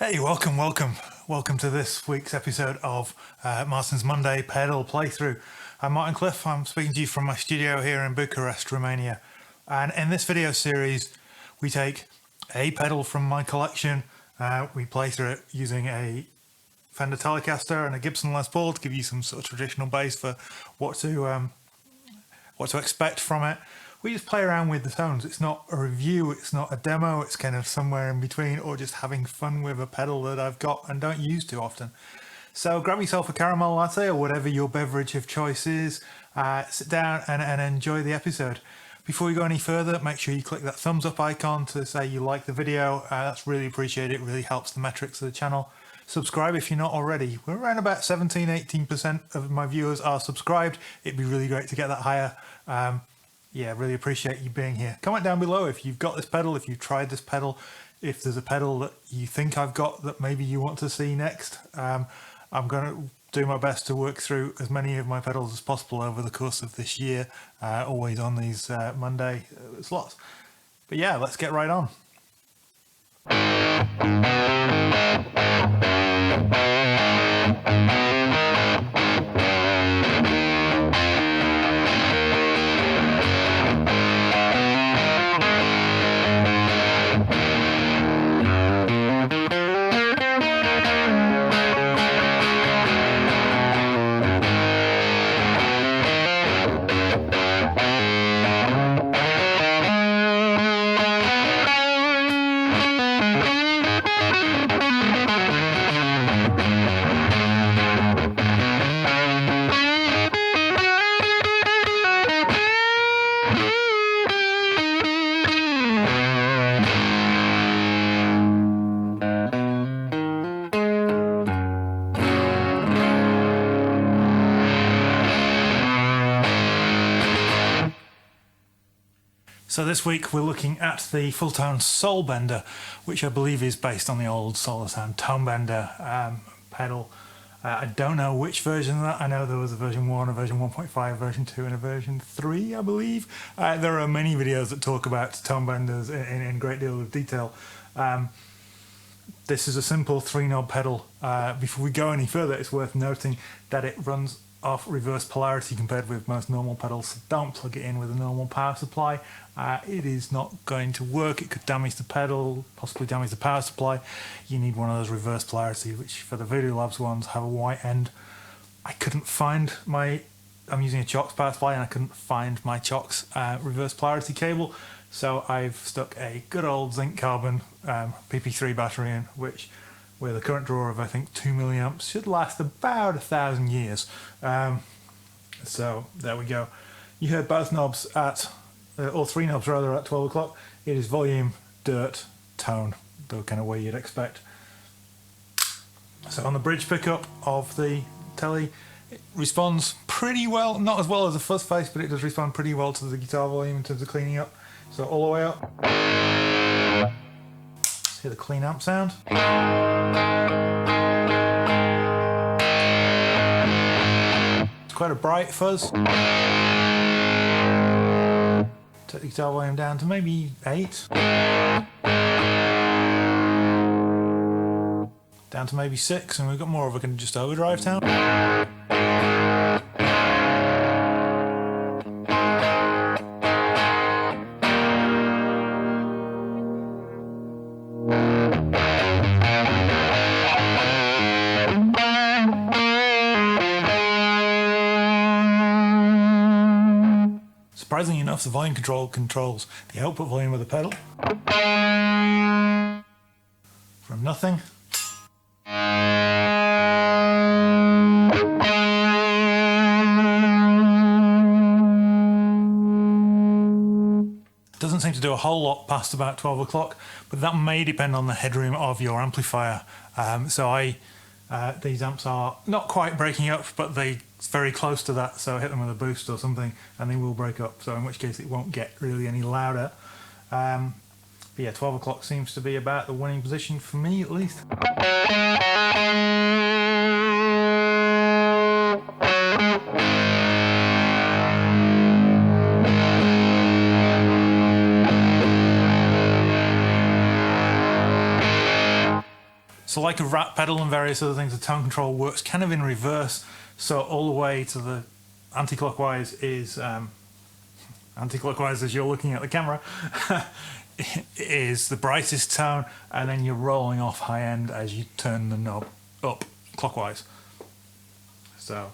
Hey, welcome to this week's episode of Martin's Monday pedal playthrough. I'm Martin Cliffe. I'm speaking to you from my studio here in Bucharest, Romania. And in this video series, we take a pedal from my collection. We play through it using a Fender Telecaster and a Gibson Les Paul to give you some sort of traditional bass for what to expect from it. We just play around with the tones. It's not a review, it's not a demo, it's kind of somewhere in between, or just having fun with a pedal that I've got and don't use too often. So grab yourself a caramel latte or whatever your beverage of choice is, sit down and enjoy the episode. Before we go any further, make sure you click that thumbs up icon to say you like the video. That's really appreciated. It really helps the metrics of the channel. Subscribe if you're not already. We're around about 17-18% of my viewers are subscribed. It'd be really great to get that higher. Yeah, really appreciate you being here. Comment down below if you've got this pedal, if you've tried this pedal, if there's a pedal that you think I've got that maybe you want to see next. I'm going to do my best to work through as many of my pedals as possible over the course of this year, always on these Monday slots. But yeah, let's get right on. So this week we're looking at the Fulltone Soul Bender, which I believe is based on the old Sola-Sound ToneBender pedal. I don't know which version of that. I know there was a version 1, a version 1.5, version 2 and a version 3, I believe. There are many videos that talk about ToneBenders in a great deal of detail. This is a simple 3-knob pedal. Before we go any further, it's worth noting that it runs off reverse polarity compared with most normal pedals, so don't plug it in with a normal power supply. It is not going to work. It could damage the pedal, possibly damage the power supply. You need one of those reverse polarity, which for the Voodoo Labs ones have a white end. I couldn't find I'm using a Chox power supply and I couldn't find my Chox reverse polarity cable, so I've stuck a good old zinc carbon PP3 battery in, which with a current draw of I think 2 milliamps should last about 1,000 years. So there we go. You heard both knobs at, or 3 knobs rather, at 12 o'clock. It is volume, dirt, tone, the kind of way you'd expect. So on the bridge pickup of the Tele, it responds pretty well, not as well as a fuzz face, but it does respond pretty well to the guitar volume in terms of cleaning up. So all the way up. Hear the clean amp sound. It's quite a bright fuzz. Take the guitar volume down to maybe 8. Down to maybe 6, and we've got more of a kind of just overdrive sound. Surprisingly enough, the volume control controls the output volume of the pedal from nothing doesn't seem to do a whole lot past about 12 o'clock, but that may depend on the headroom of your amplifier. These amps are not quite breaking up, but they're very close to that, so hit them with a boost or something and they will break up, so in which case it won't get really any louder. But yeah, 12 o'clock seems to be about the winning position for me at least. So like a rat pedal and various other things, the tone control works kind of in reverse. So all the way to the anti-clockwise is, anti-clockwise as you're looking at the camera, is the brightest tone, and then you're rolling off high end as you turn the knob up clockwise. So.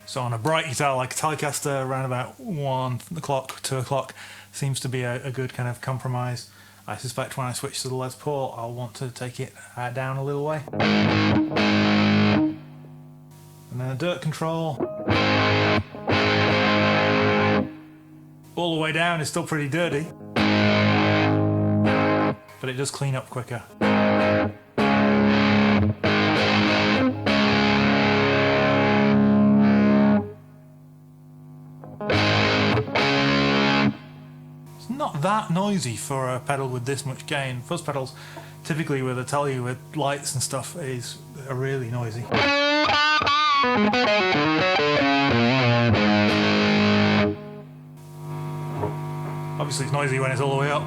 So on a bright guitar like a Telecaster, around about 1 o'clock, 2 o'clock seems to be a good kind of compromise. I suspect when I switch to the Les Paul, I'll want to take it down a little way. And then the dirt control. All the way down is still pretty dirty, but it does clean up quicker. Not that noisy for a pedal with this much gain. Fuzz pedals, typically with a telly with lights and stuff, are really noisy. Obviously it's noisy when it's all the way up.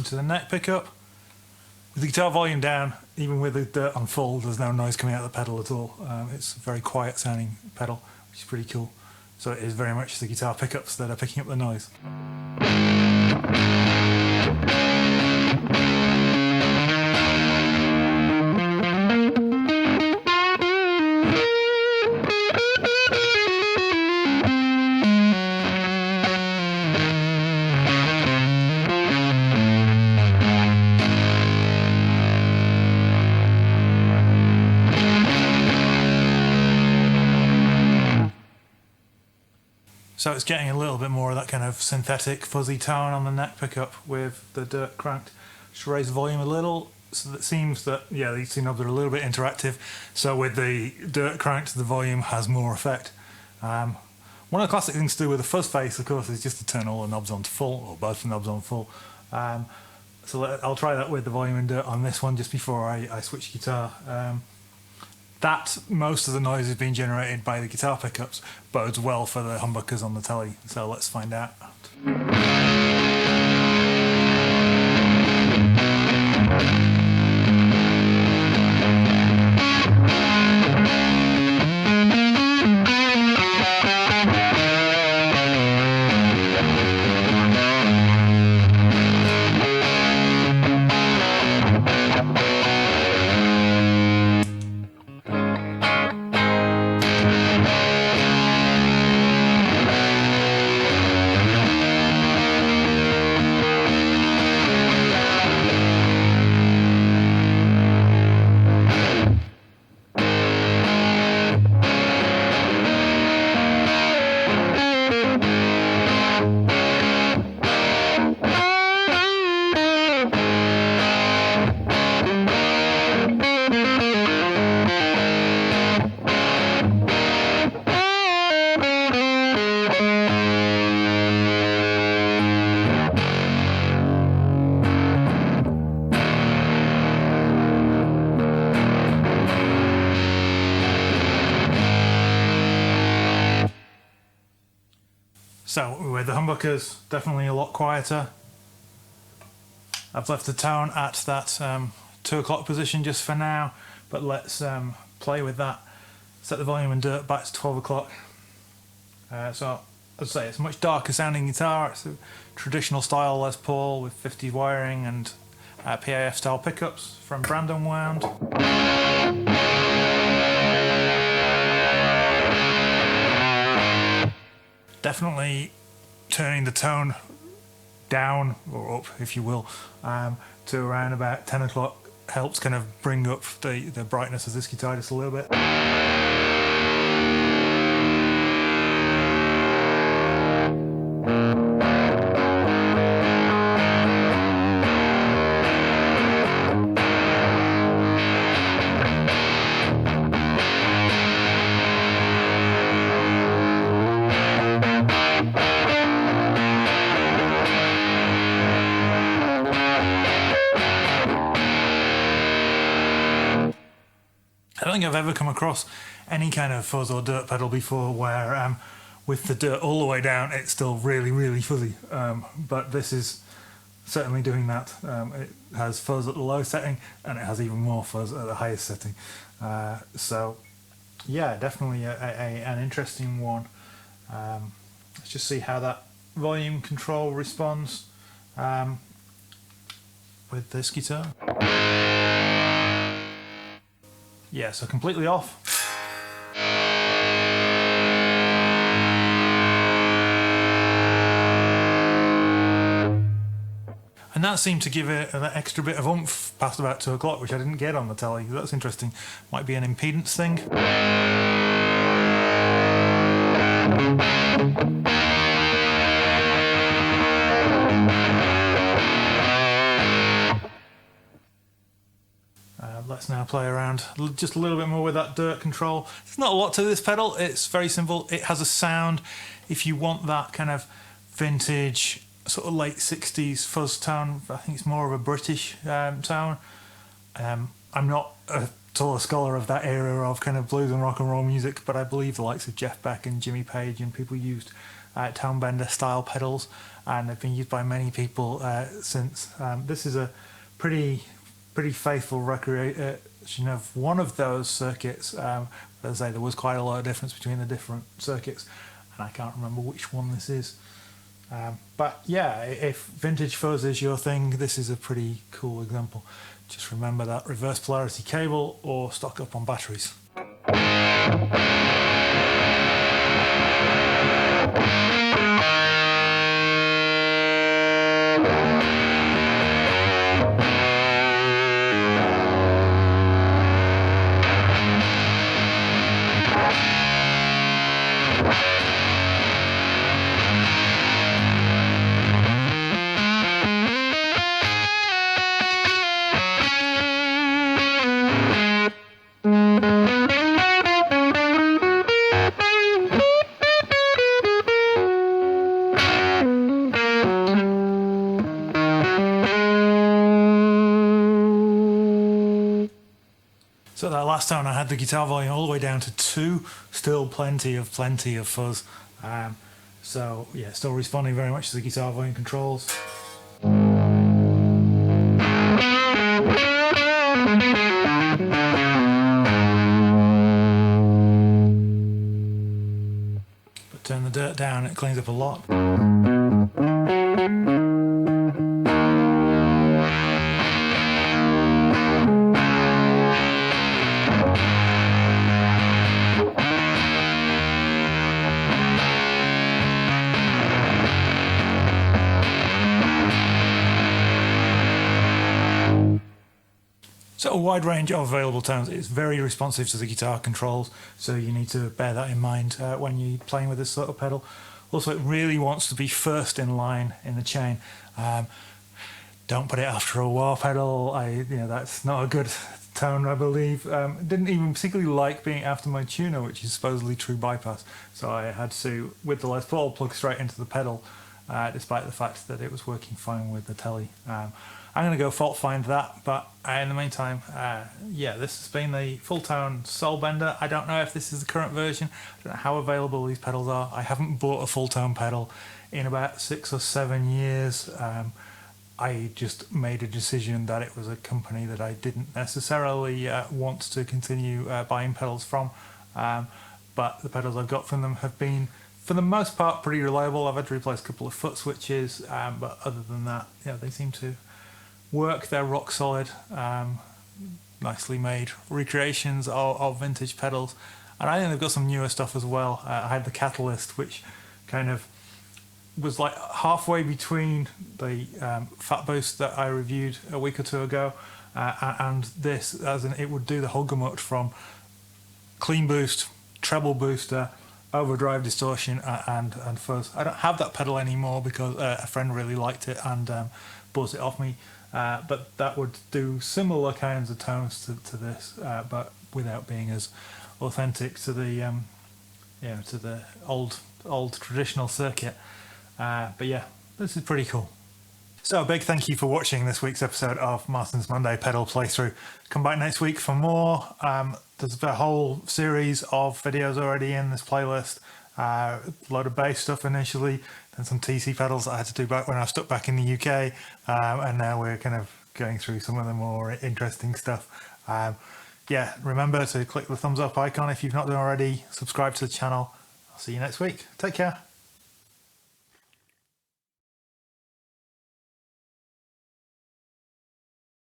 To the neck pickup. With the guitar volume down, even with the dirt on full, there's no noise coming out of the pedal at all. It's a very quiet sounding pedal, which is pretty cool. So it is very much the guitar pickups that are picking up the noise. So it's getting a little bit more of that kind of synthetic fuzzy tone on the neck pickup with the dirt cranked. Just raise the volume a little, so it seems that, yeah, these two knobs are a little bit interactive. So with the dirt cranked, the volume has more effect. One of the classic things to do with a fuzz face, of course, is just to turn all the knobs on to full, or both the knobs on full. So I'll try that with the volume and dirt on this one just before I switch guitar. That most of the noise is being generated by the guitar pickups bodes well for the humbuckers on the telly, so let's find out. So with the humbuckers, definitely a lot quieter. I've left the tone at that 2 o'clock position just for now, but let's play with that. Set the volume and dirt back to 12 o'clock. So as I say, it's a much darker sounding guitar. It's a traditional style Les Paul with 50 wiring and PAF style pickups from Brandon Wound. Definitely turning the tone down, or up if you will, to around about 10 o'clock helps kind of bring up the brightness of this guitar just a little bit. I don't think I've ever come across any kind of fuzz or dirt pedal before where with the dirt all the way down it's still really, really fuzzy. But this is certainly doing that. It has fuzz at the low setting and it has even more fuzz at the highest setting. So yeah, definitely an interesting one. Let's just see how that volume control responds with this guitar. Yeah, so completely off. And that seemed to give it an extra bit of oomph past about 2 o'clock, which I didn't get on the telly. That's interesting. Might be an impedance thing. Let's now play around just a little bit more with that dirt control. There's not a lot to this pedal. It's very simple. It has a sound. If you want that kind of vintage, sort of late 60s fuzz tone, I think it's more of a British tone. I'm not at all a scholar of that era of kind of blues and rock and roll music, but I believe the likes of Jeff Beck and Jimmy Page and people used ToneBender style pedals, and they've been used by many people since. This is a pretty faithful recreation of one of those circuits. As I say, there was quite a lot of difference between the different circuits, and I can't remember which one this is. But yeah, if vintage fuzz is your thing, this is a pretty cool example. Just remember that reverse polarity cable or stock up on batteries. So that last time I had the guitar volume all the way down to 2, still plenty of fuzz. So yeah, still responding very much to the guitar volume controls. But turn the dirt down, it cleans up a lot. So a wide range of available tones. It's very responsive to the guitar controls, so you need to bear that in mind when you're playing with this sort of pedal. Also, it really wants to be first in line in the chain. Don't put it after a wah pedal. That's not a good tone, I believe. Didn't even particularly like being after my tuner, which is supposedly true bypass. So I had to, with the Les Paul, plug straight into the pedal, despite the fact that it was working fine with the telly. I'm going to go fault find that, but in the meantime, yeah, this has been the Fulltone Soul Bender. I don't know if this is the current version. I don't know how available these pedals are. I haven't bought a Fulltone pedal in about 6 or 7 years. I just made a decision that it was a company that I didn't necessarily want to continue buying pedals from. But the pedals I've got from them have been, for the most part, pretty reliable. I've had to replace a couple of foot switches, but other than that, yeah, they seem to work. They're rock solid, nicely made recreations of vintage pedals, and I think they've got some newer stuff as well. I had the Catalyst, which kind of was like halfway between the Fat Boost that I reviewed a week or two ago and this, as in, it would do the whole gamut from clean boost, treble booster, overdrive, distortion, and fuzz. I don't have that pedal anymore because a friend really liked it and buzzed it off me. But that would do similar kinds of tones to this, but without being as authentic to the to the old traditional circuit. But yeah, this is pretty cool. So a big thank you for watching this week's episode of Marston's Monday Pedal Playthrough. Come back next week for more. There's a whole series of videos already in this playlist. A load of bass stuff initially, then some TC pedals I had to do back when I was stuck back in the UK, and now we're kind of going through some of the more interesting stuff. Yeah, remember to click the thumbs up icon if you've not done already, subscribe to the channel. I'll see you next week. Take care.